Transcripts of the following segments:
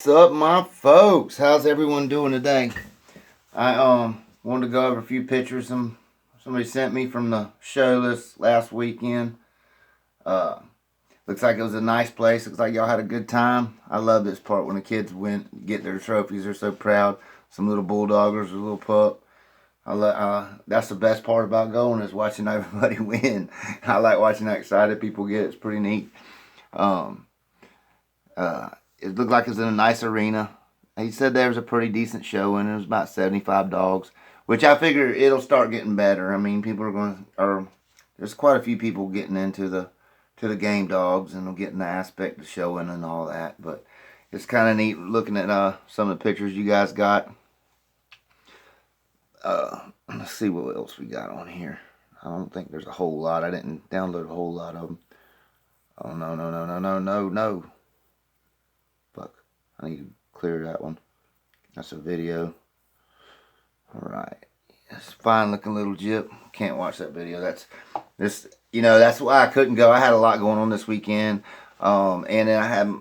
What's up, my folks? How's everyone doing today? I wanted to go over a few pictures somebody sent me from the show this last weekend. Uh, Looks like it was a nice place. Looks like y'all had a good time. I love this part when the kids get their trophies. They're so proud. Some little bulldoggers, a little pup. That's the best part about going is watching everybody win. I like watching how excited people get. It's pretty neat. Um, it looked like it was in a nice arena. He said there was a pretty decent show and it was about 75 dogs, which I figure it'll start getting better. I mean, there's quite a few people getting into the game dogs and getting the aspect of showing and all that. But it's kind of neat looking at some of the pictures you guys got. Let's see what else we got on here. I don't think there's a whole lot. I didn't download a whole lot of them. Oh, no, no, no, no, no, no, no. Fuck. I need to clear that one. That's a video. Alright. It's a fine looking little jip. Can't watch that video. That's why I couldn't go. I had a lot going on this weekend. And then I had,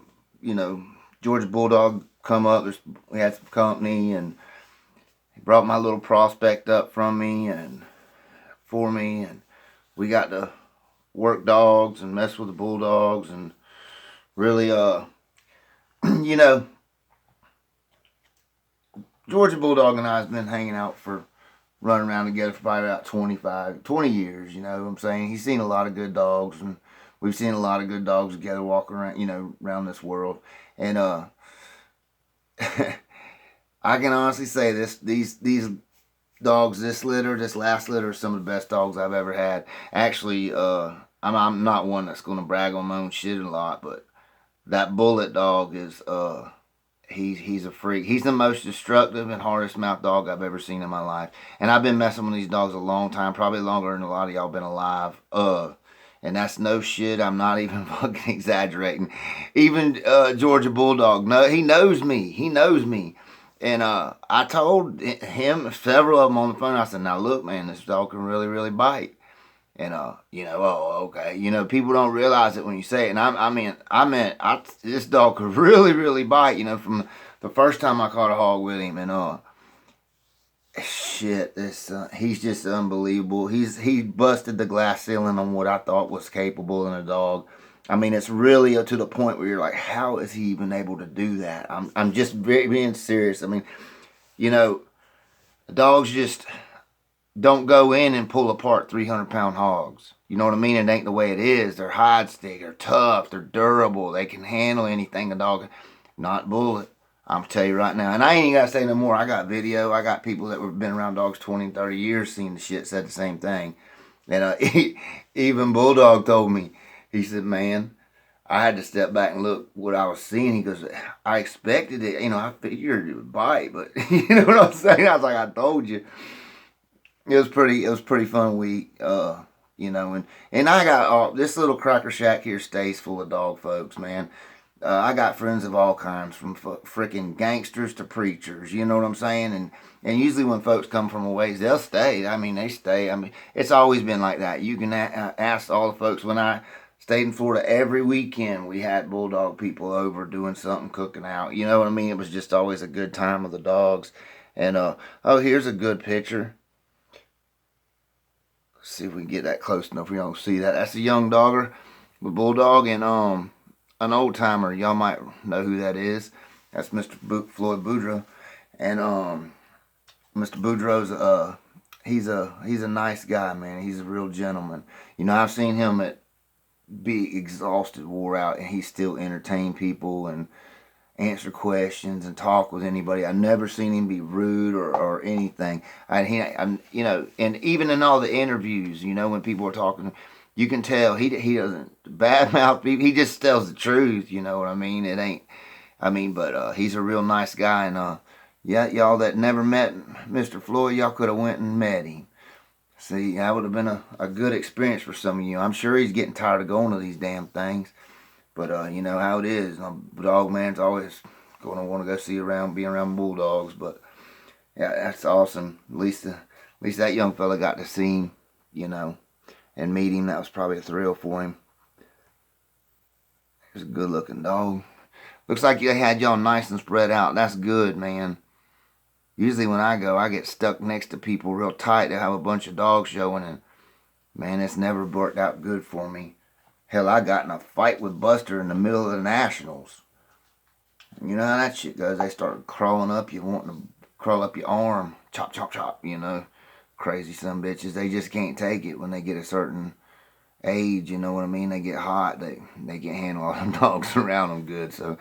Georgia Bulldog come up. We had some company and he brought my little prospect up from me and for me, and we got to work dogs and mess with the bulldogs and really Georgia Bulldog and I has been hanging out for running around together for probably about 20 years, you know what I'm saying? He's seen a lot of good dogs and we've seen a lot of good dogs together walking around, around this world. And I can honestly say these dogs, this last litter, are some of the best dogs I've ever had. Actually, I'm not one that's going to brag on my own shit a lot, but that Bullet dog is he's a freak. He's the most destructive and hardest mouth dog I've ever seen in my life. And I've been messing with these dogs a long time, probably longer than a lot of y'all been alive. And that's no shit. I'm not even fucking exaggerating. Even Georgia Bulldog, no, he knows me. He knows me. And I told him several of them on the phone. I said, "Now look, man, this dog can really, really bite." And oh, okay. People don't realize it when you say it. And this dog could really, really bite. From the first time I caught a hog with him, and shit, he's just unbelievable. He busted the glass ceiling on what I thought was capable in a dog. I mean, it's really to the point where you're like, how is he even able to do that? I'm just being serious. I mean, dogs just don't go in and pull apart 300-pound hogs. You know what I mean? It ain't the way it is. They're hide stick. They're tough. They're durable. They can handle anything a dog. Not Bullet. I'm tell you right now. And I ain't even got to say no more. I got video. I got people that have been around dogs 20, 30 years seen the shit, said the same thing. And even Bulldog told me, he said, "Man, I had to step back and look what I was seeing." He goes, "I expected it. I figured it would bite, but you know what I'm saying?" I was like, "I told you." It was pretty fun week, and I got this little cracker shack here stays full of dog folks, man. I got friends of all kinds, from freaking gangsters to preachers. You know what I'm saying? And usually when folks come from a ways, they'll stay. I mean, they stay. I mean, it's always been like that. You can ask all the folks. When I stayed in Florida, every weekend we had bulldog people over doing something, cooking out. You know what I mean? It was just always a good time with the dogs. And here's a good picture. See if we can get that close enough. We don't see that. That's a young dogger, a bulldog, and an old timer. Y'all might know who that is. That's Mr. Floyd Boudreaux, and Mr. Boudreaux's he's a nice guy, man. He's a real gentleman. I've seen him be exhausted, wore out, and he still entertain people and answer questions and talk with anybody. I've never seen him be rude or anything. And even in all the interviews, when people are talking, you can tell he doesn't badmouth people. He just tells the truth. You know what I mean? It ain't. But he's a real nice guy, and yeah, y'all that never met Mr. Floyd, y'all could have went and met him. See, that would have been a good experience for some of you. I'm sure he's getting tired of going to these damn things. But you know how it is. Dog man's always going to want to be around bulldogs. But yeah, that's awesome. At least that young fella got to see him, and meet him. That was probably a thrill for him. He's a good looking dog. Looks like they had y'all nice and spread out. That's good, man. Usually when I go, I get stuck next to people real tight. They have a bunch of dogs showing, and man, it's never worked out good for me. Hell, I got in a fight with Buster in the middle of the Nationals. You know how that shit goes. They start crawling up you, wanting to crawl up your arm. Chop, chop, chop, you know. Crazy some bitches. They just can't take it when they get a certain age, you know what I mean? They get hot. They can't handle all them dogs around them good. So,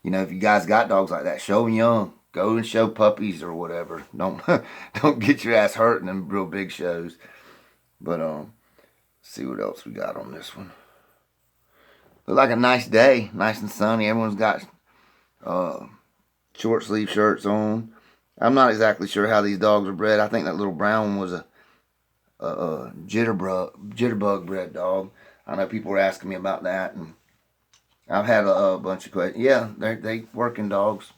you know, if you guys got dogs like that, show them young. Go and show puppies or whatever. Don't don't get your ass hurt in them real big shows. But see what else we got on this one. Look like a nice day, nice and sunny. Everyone's got short sleeve shirts on. I'm not exactly sure how these dogs are bred. I think that little brown one was a jitterbug bred dog. I know people were asking me about that, and I've had a bunch of questions. Yeah, they working dogs.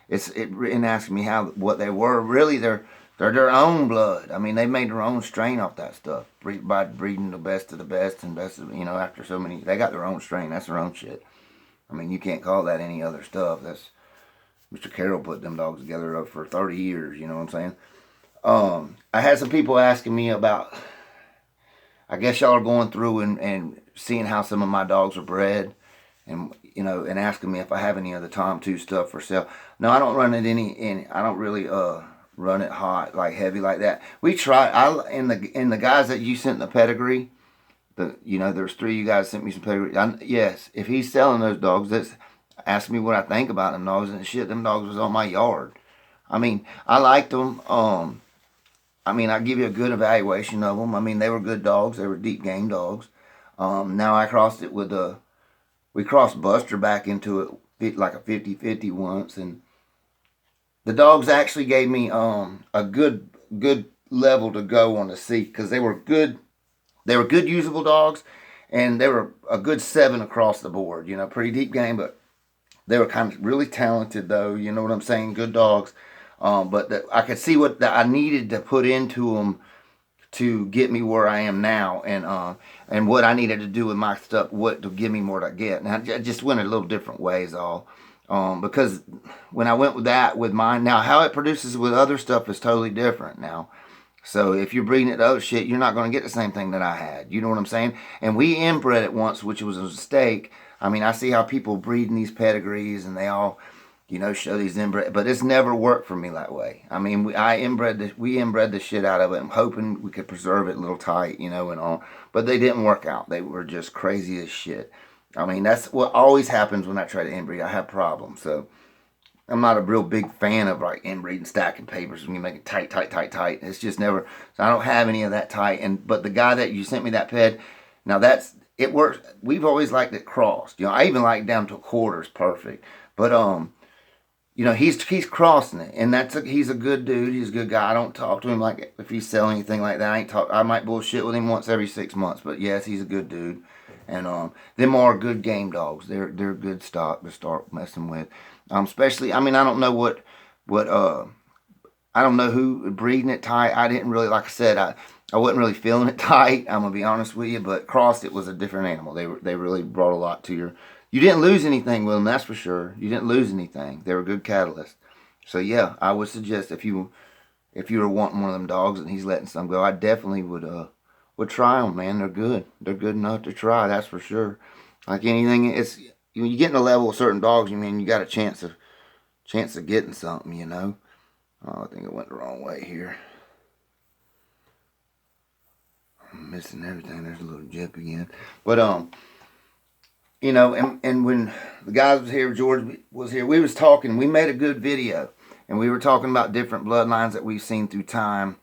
And asking me what they were. Really, they're their own blood. I mean, they made their own strain off that stuff by breeding the best of the best and best of, you know, after so many. They got their own strain. That's their own shit. I mean, you can't call that any other stuff. That's Mr. Carroll put them dogs together for 30 years. You know what I'm saying? I had some people asking me about. I guess y'all are going through and seeing how some of my dogs are bred, and you know, and asking me if I have any of the Tom 2 stuff for sale. No, I don't run it I don't really run it hot, like heavy like that. We try. In the guys that you sent the pedigree, there's 3 you guys sent me some pedigree. Yes, if he's selling those dogs, ask me what I think about them dogs, and shit, them dogs was on my yard. I mean, I liked them. I mean, I give you a good evaluation of them. I mean, they were good dogs. They were deep game dogs. Now I crossed it with we crossed Buster back into it like a 50-50 once, and the dogs actually gave me a good level to go on the seat because they were good usable dogs, and they were a good 7 across the board. You know, pretty deep game, but they were kind of really talented though. You know what I'm saying? Good dogs. But I could see what I needed to put into them to get me where I am now, and what I needed to do with my stuff, what to give me more to get. And I just went a little different ways, because when I went with mine, now how it produces with other stuff is totally different now. So if you're breeding it to other shit, you're not going to get the same thing that I had. You know what I'm saying? And we inbred it once, which was a mistake. I mean, I see how people breeding these pedigrees, and they all, you know, show these inbred, but it's never worked for me that way. I mean, we inbred the shit out of it. I'm hoping we could preserve it a little tight, you know, and all, but they didn't work out. They were just crazy as shit. I mean, that's what always happens when I try to inbreed. I have problems, so I'm not a real big fan of like inbreeding, stacking papers when you make it tight. It's just never. So I don't have any of that tight. But the guy that you sent me that ped, now it works. We've always liked it crossed. You know, I even like down to a quarter is perfect. But you know, he's crossing it, and he's a good dude. He's a good guy. I don't talk to him like if he's selling anything like that. I might bullshit with him once every 6 months, but yes, he's a good dude. And them are good game dogs. They're good stock to start messing with. Especially, I mean, I don't know what I don't know who breeding it tight. I didn't really, like I said, I wasn't really feeling it tight. I'm gonna be honest with you, but crossed it was a different animal. They really brought a lot to your. You didn't lose anything with them, that's for sure. You didn't lose anything. They were good catalysts. So yeah, I would suggest if you were wanting one of them dogs and he's letting some go, I definitely would try them, man. They're good. They're good enough to try, that's for sure. Like anything, it's when you get in a level with certain dogs, you got a chance of getting something, you know. Oh, I think it went the wrong way here. I'm missing everything. There's a little jip again, but you know, and when the guys was here, George was here, we was talking. We made a good video, and we were talking about different bloodlines that we've seen through time.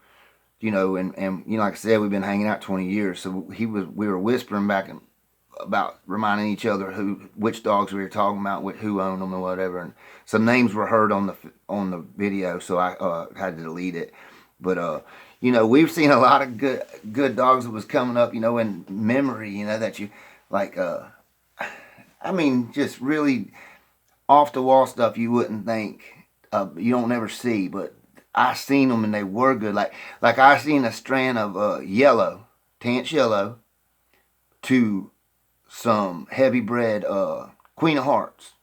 You know, and you know, like I said, we've been hanging out 20 years, so we were whispering back about reminding each other which dogs we were talking about, who owned them, and whatever. And some names were heard on the video, so I had to delete it. But you know, we've seen a lot of good dogs that was coming up, you know, in memory, you know, that you like. I mean, just really off the wall stuff you wouldn't think, you don't never see, but I seen them and they were good. Like I seen a strand of yellow, Tanch yellow, to some heavy bred Queen of Hearts.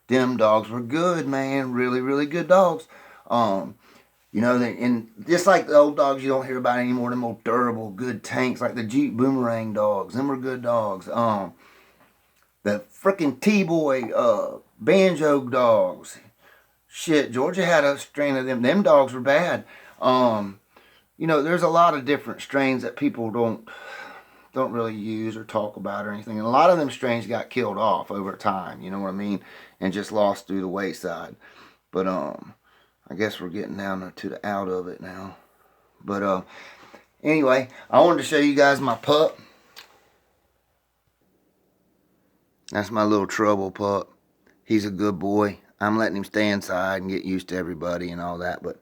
them dogs were good, man. Really, really good dogs. You know, and just like the old dogs you don't hear about anymore, them old durable, good tanks, like the Jeep Boomerang dogs. Them were good dogs. The freaking T-Boy Banjo dogs. Shit, Georgia had a strain of them. Them dogs were bad. You know, there's a lot of different strains that people don't really use or talk about or anything. And a lot of them strains got killed off over time, you know what I mean? And just lost through the wayside. But I guess we're getting down to the out of it now. But anyway, I wanted to show you guys my pup. That's my little trouble pup. He's a good boy. I'm letting him stay inside and get used to everybody and all that, but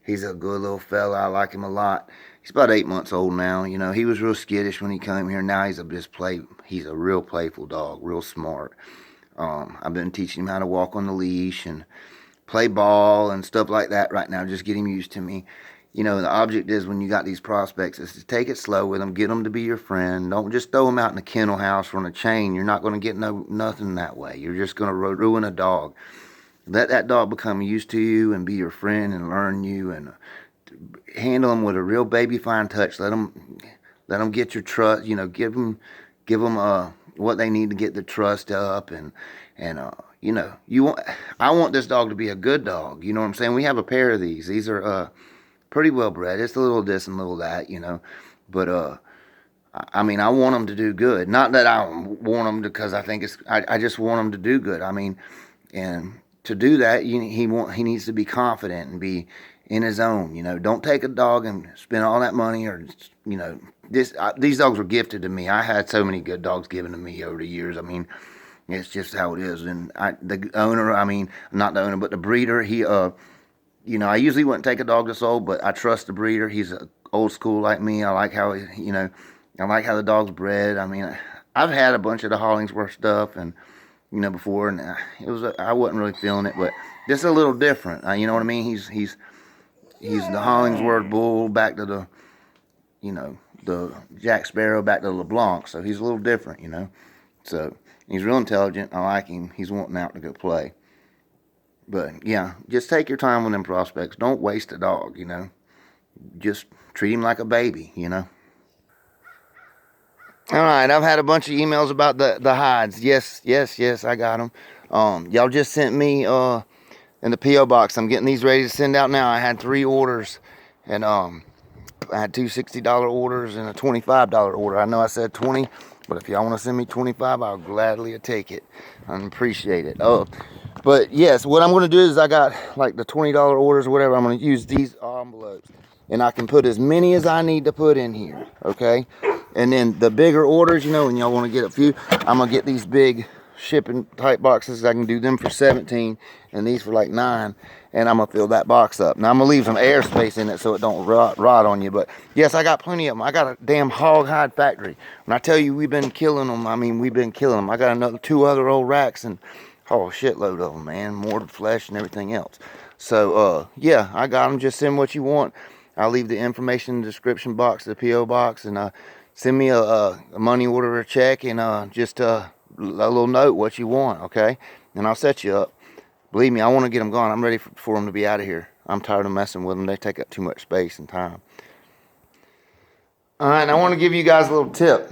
he's a good little fella. I like him a lot. He's about 8 months old now. You know, he was real skittish when he came here. Now he's a real playful dog, real smart. I've been teaching him how to walk on the leash and play ball and stuff like that right now. Just get him used to me. You know, the object is when you got these prospects is to take it slow with them, get them to be your friend. Don't just throw them out in a kennel house or on a chain. You're not going to get nothing that way. You're just going to ruin a dog. Let that dog become used to you and be your friend and learn you, and handle them with a real baby fine touch. Let them get your trust. You know, give them what they need to get the trust up, and you know, I want this dog to be a good dog. You know what I'm saying? We have a pair of these. These are pretty well bred. It's a little this and a little that, you know, but I mean, I want them to do good. Not that I want them to, because I think I just want them to do good. I mean, and to do that, he needs to be confident and be in his own. You know, don't take a dog and spend all that money, or you know, these dogs were gifted to me. I had so many good dogs given to me over the years. I mean, it's just how it is. And the owner, I mean, not the owner, but the breeder, he you know, I usually wouldn't take a dog that's old, but I trust the breeder. He's old school like me. I like how you know, I like how the dog's bred. I mean, I've had a bunch of the Hollingsworth stuff, and you know, before, and I wasn't really feeling it, but this is a little different. You know what I mean? He's the Hollingsworth bull back to the, you know, the Jack Sparrow back to LeBlanc. So he's a little different, you know. So he's real intelligent. I like him. He's wanting out to go play. But yeah, just take your time with them prospects. Don't waste a dog, you know. Just treat him like a baby, you know. All right, I've had a bunch of emails about the hides. Yes, I got them. Y'all just sent me in the P.O. box. I'm getting these ready to send out now. I had 3 orders, and I had 2 $60 orders and a $25 order. I know I said 20, but if y'all want to send me 25, I'll gladly take it. I appreciate it. But yes, what I'm going to do is I got like the $20 orders or whatever. I'm going to use these envelopes, and I can put as many as I need to put in here, okay? And then the bigger orders, you know, and y'all want to get a few, I'm going to get these big shipping type boxes. I can do them for 17 and these for like 9, and I'm going to fill that box up. Now I'm going to leave some air space in it so it don't rot on you. But yes, I got plenty of them. I got a damn hog hide factory. When I tell you we've been killing them, I mean we've been killing them. I got another 2 other old racks, and oh, shitload of them, man. More flesh and everything else. So yeah, I got them. Just send what you want. I'll leave the information in the description box, the P.O. box, and send me a money order or a check, and just a little note what you want, okay? And I'll set you up. Believe me, I want to get them gone. I'm ready for them to be out of here. I'm tired of messing with them. They take up too much space and time. All right, and I want to give you guys a little tip.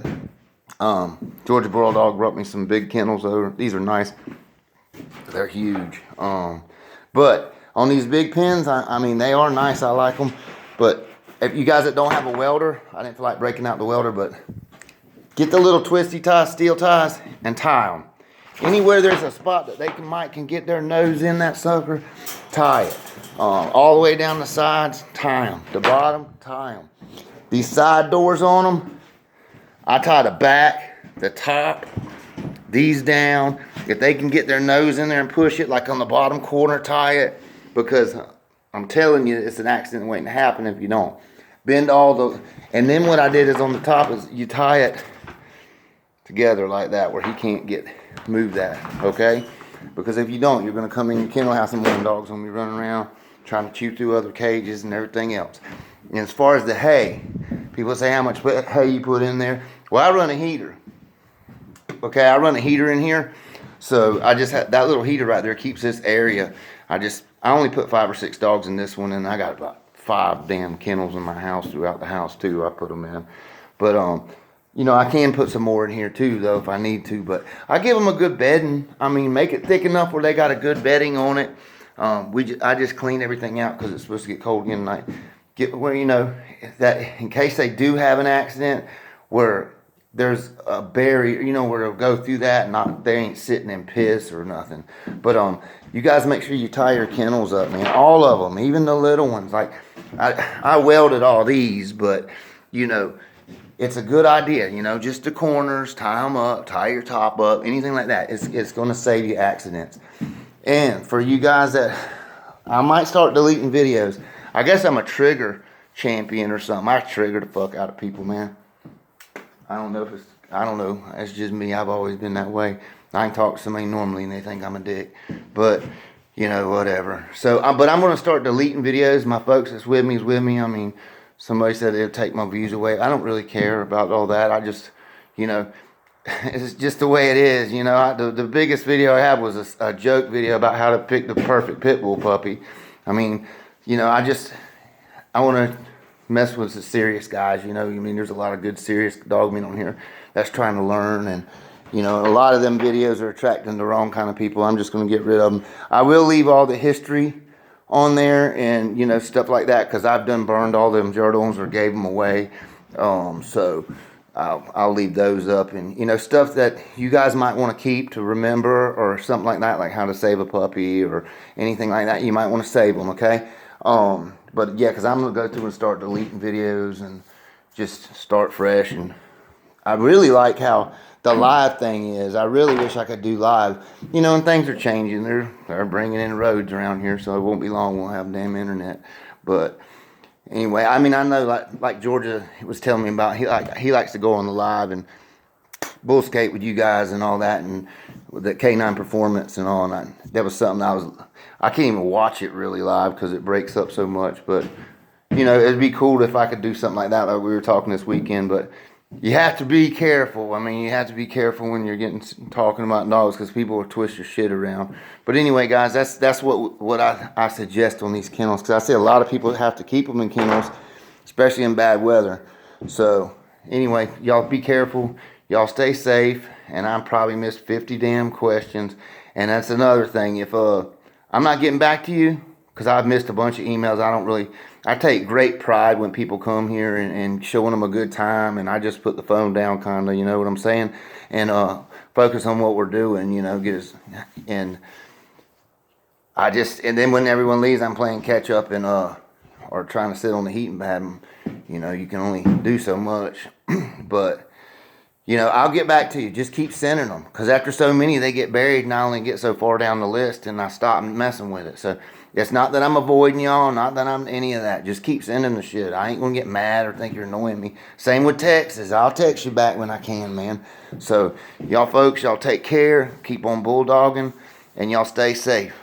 Georgia Bulldog brought me some big kennels over. These are nice. They're huge. But on these big pens, I mean, they are nice. I like them. But if you guys that don't have a welder, I didn't feel like breaking out the welder, but get the little twisty ties, steel ties, and tie them. Anywhere there's a spot that they can get their nose in that sucker, tie it. All the way down the sides, tie them. The bottom, tie them. These side doors on them, I tie the back, the top, these down. If they can get their nose in there and push it, like on the bottom corner, tie it. Because I'm telling you, it's an accident waiting to happen if you don't. Bend all the, and then what I did is on the top is you tie it together like that where he can't move that, okay? Because if you don't, you're going to come in your kennel house and one dog's going to be running around trying to chew through other cages and everything else. And as far as the hay, people say how much hay you put in there. Well, I run a heater. Okay, I run a heater in here. So I just had that little heater right there keeps this area. I only put 5 or 6 dogs in this one, and I got about 5 damn kennels in my house throughout the house too. I put them in, but you know, I can put some more in here too though if I need to. But I give them a good bedding. I mean, make it thick enough where they got a good bedding on it. I just clean everything out because it's supposed to get cold again tonight. Get where, you know, that in case they do have an accident where there's a barrier, you know, where they'll go through that and not, they ain't sitting in piss or nothing. But you guys make sure you tie your kennels up, man. All of them, even the little ones. Like I welded all these, but you know, it's a good idea, you know, just the corners, tie them up, tie your top up, anything like that. It's going to save you accidents. And for you guys that, I might start deleting videos. I guess I'm a trigger champion or something. I trigger the fuck out of people, man. I don't know. It's just me. I've always been that way. I can talk to somebody normally and they think I'm a dick. But, you know, whatever. So, but I'm going to start deleting videos. My folks that's with me is with me. I mean, somebody said it'll take my views away. I don't really care about all that. I just, you know, it's just the way it is. You know, the biggest video I have was a joke video about how to pick the perfect Pitbull puppy. I mean, you know, I want to mess with the serious guys, you know. I mean, there's a lot of good serious dog men on here that's trying to learn, and you know, a lot of them videos are attracting the wrong kind of people. I'm just going to get rid of them. I will leave all the history on there and, you know, stuff like that, because I've done burned all them journals or gave them away. So I'll leave those up, and you know, stuff that you guys might want to keep to remember or something like that, like how to save a puppy or anything like that. You might want to save them, okay? But yeah, because I'm going to go through and start deleting videos and just start fresh. And I really like how the live thing is. I really wish I could do live. You know, and things are changing. They're bringing in roads around here, so it won't be long we'll have damn internet. But anyway, I mean, I know like Georgia was telling me about, he likes to go on the live and bull skate with you guys and all that, and with the K9 Performance and all. And that was something I can't even watch it really live because it breaks up so much. But you know, it'd be cool if I could do something like that, like we were talking this weekend. But you have to be careful. I mean, you have to be careful when you're talking about dogs, because people will twist your shit around. But anyway, guys, that's what I suggest on these kennels, because I see a lot of people have to keep them in kennels, especially in bad weather. So anyway, y'all be careful. Y'all stay safe. And I probably missed 50 damn questions. And that's another thing. If I'm not getting back to you because I've missed a bunch of emails, I take great pride when people come here and showing them a good time, and I just put the phone down, kind of, you know what I'm saying, and focus on what we're doing, you know, and then when everyone leaves, I'm playing catch up and or trying to sit on the heating pad. You know, you can only do so much, but you know, I'll get back to you. Just keep sending them, because after so many, they get buried, and I only get so far down the list, and I stop messing with it. So it's not that I'm avoiding y'all, not that I'm any of that. Just keep sending the shit. I ain't gonna get mad or think you're annoying me. Same with texts. I'll text you back when I can, man. So y'all folks, y'all take care. Keep on bulldogging, and y'all stay safe.